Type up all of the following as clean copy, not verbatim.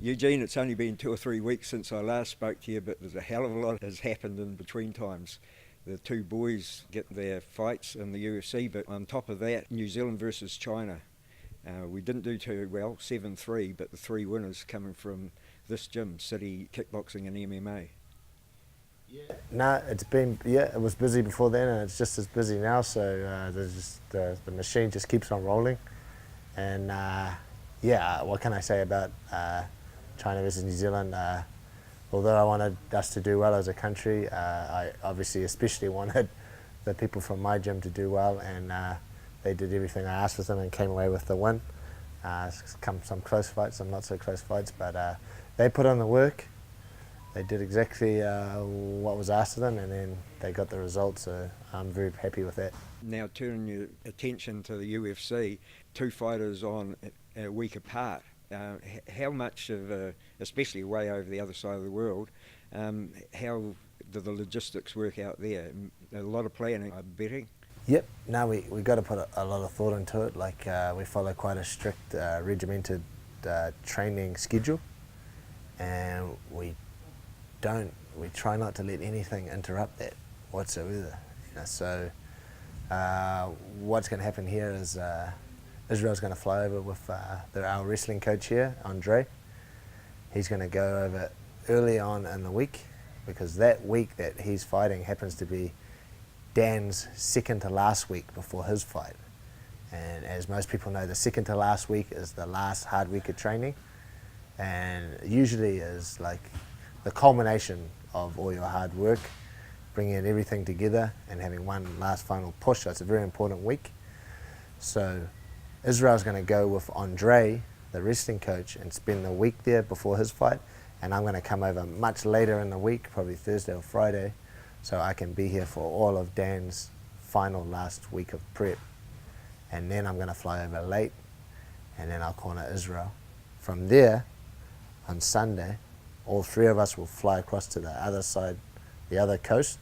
Eugene, it's only been 2 or 3 weeks since I last spoke to you, but there's a hell of a lot has happened in between times. The two boys get their fights in the UFC, but on top of that, New Zealand versus China. We didn't do too well, 7-3, but the 3 winners coming from this gym, City Kickboxing and MMA. No, it was busy before then, and it's just as busy now. So the machine just keeps on rolling, and what can I say about China versus New Zealand? Although I wanted us to do well as a country, I obviously especially wanted the people from my gym to do well, and they did everything I asked of them and came away with the win. Some close fights, some not so close fights, but they put on the work. They did exactly what was asked of them, and then they got the result, so I'm very happy with that. Now turning your attention to the UFC, 2 fighters on a week apart. How much of, especially way over the other side of the world, how do the logistics work out there? A lot of planning, I'm betting? Yep, no, we got to put a lot of thought into it. Like we follow quite a strict, regimented training schedule, and we try not to let anything interrupt that whatsoever. So what's going to happen here is Israel's going to fly over with our wrestling coach here, Andre. He's going to go over early on in the week, because that week that he's fighting happens to be Dan's second to last week before his fight. And as most people know, the second to last week is the last hard week of training, and usually is like the culmination of all your hard work, bringing everything together and having one last final push. So it's a very important week. So Israel's going to go with Andre, the wrestling coach, and spend the week there before his fight, and I'm going to come over much later in the week, probably Thursday or Friday, so I can be here for all of Dan's final last week of prep. And then I'm going to fly over late, and then I'll corner Israel. From there, on Sunday, all 3 of us will fly across to the other side, the other coast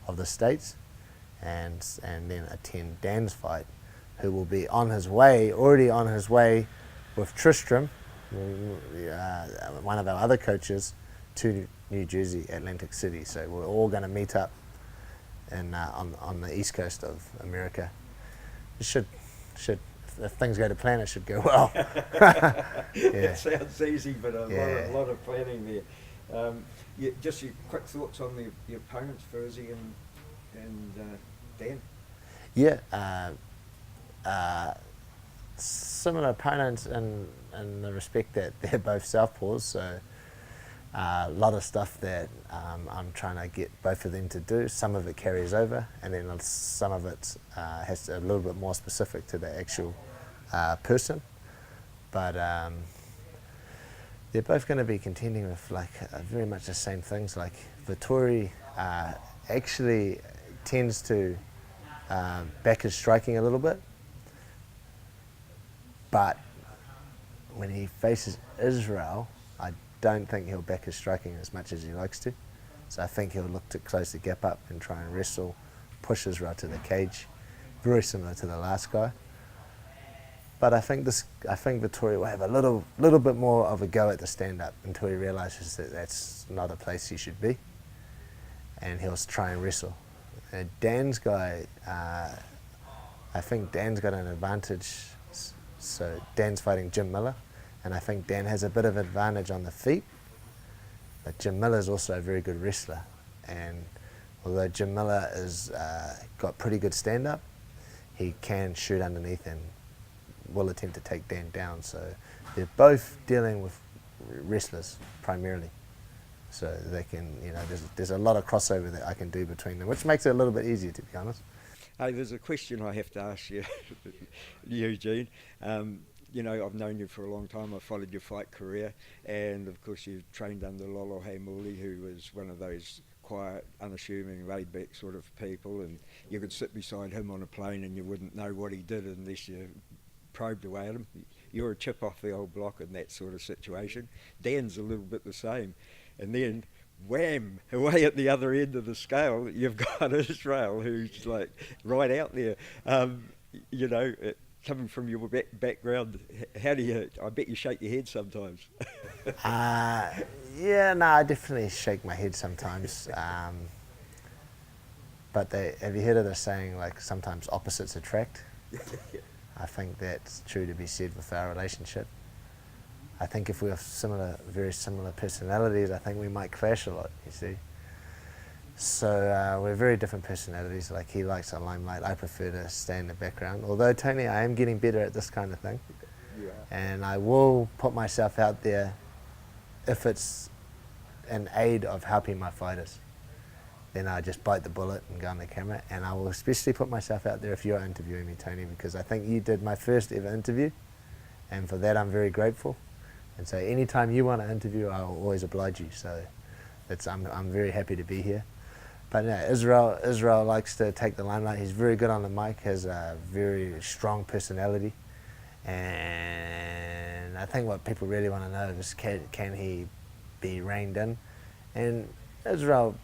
of the States, and then attend Dan's fight, who will be already on his way with Tristram, one of our other coaches, to New Jersey, Atlantic City. So we're all going to meet up on the east coast of America. It should, if things go to plan, it should go well. It sounds easy, but a lot of planning there. Just your quick thoughts on the opponents, Furzy and Dan? Yeah, similar opponents in the respect that they're both southpaws, so a lot of stuff that I'm trying to get both of them to do. Some of it carries over, and then some of it has a little bit more specific to the actual person. But they're both going to be contending with very much the same things. Like Vettori actually tends to back his striking a little bit, but when he faces Israel, I don't think he'll back his striking as much as he likes to. So I think he'll look to close the gap up and try and wrestle, push Israel to the cage, very similar to the last guy. But I think Vettori will have a little bit more of a go at the stand-up until he realises that that's not a place he should be, and he'll try and wrestle. Dan's guy, I think Dan's got an advantage. So Dan's fighting Jim Miller, and I think Dan has a bit of advantage on the feet, but Jim Miller's also a very good wrestler, and although Jim Miller is got pretty good stand-up, he can shoot underneath and will attempt to take Dan down. So they're both dealing with wrestlers primarily, so they can, there's a lot of crossover that I can do between them, which makes it a little bit easier, to be honest. Hey, there's a question I have to ask you, Eugene. I've known you for a long time. I've followed your fight career, and of course you've trained under Lolo Haimuli, who was one of those quiet, unassuming, laid-back sort of people, and you could sit beside him on a plane and you wouldn't know what he did unless you probed away at him. You're a chip off the old block in that sort of situation. Dan's a little bit the same. And then, wham, away at the other end of the scale, you've got Israel, who's like right out there. coming from your background, how do you? I bet you shake your head sometimes. Yeah, no, I definitely shake my head sometimes. But have you heard of the saying, like, sometimes opposites attract? I think that's true to be said with our relationship. I think if we have very similar personalities, I think we might clash a lot, you see. So we're very different personalities. Like, he likes the limelight, I prefer to stay in the background. Although, Tony, I am getting better at this kind of thing. Yeah. And I will put myself out there if it's an aid of helping my fighters. Then I just bite the bullet and go on the camera. And I will especially put myself out there if you're interviewing me, Tony, because I think you did my first ever interview, and for that I'm very grateful. And so anytime you want to interview, I will always oblige you. So I'm very happy to be here. But no, Israel likes to take the limelight. He's very good on the mic, has a very strong personality. And I think what people really want to know is can he be reined in? And Israel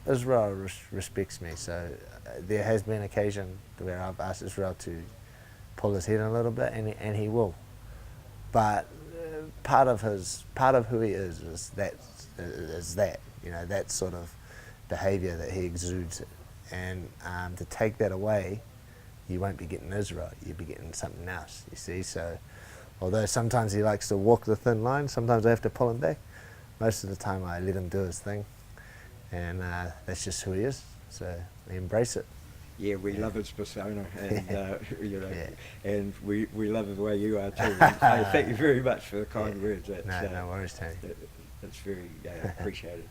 respects me, so there has been occasion where I've asked Israel to pull his head in a little bit, and he will. But part of who he is that, you know, that sort of behaviour that he exudes, and to take that away, you won't be getting Israel, you'll be getting something else, you see. So although sometimes he likes to walk the thin line, sometimes I have to pull him back. Most of the time I let him do his thing, and that's just who he is, so we embrace it. Yeah, we love his persona, and you know, and we love the way you are too. Thank you very much for the kind words. That's, no worries, Tony. That's very appreciated.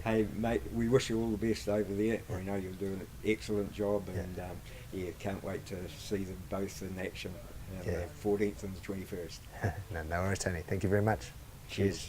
Hey, mate, we wish you all the best over there. We know you're doing an excellent job, and yeah, can't wait to see them both in action, the 14th and the 21st. No worries, Tony. Thank you very much. Cheers.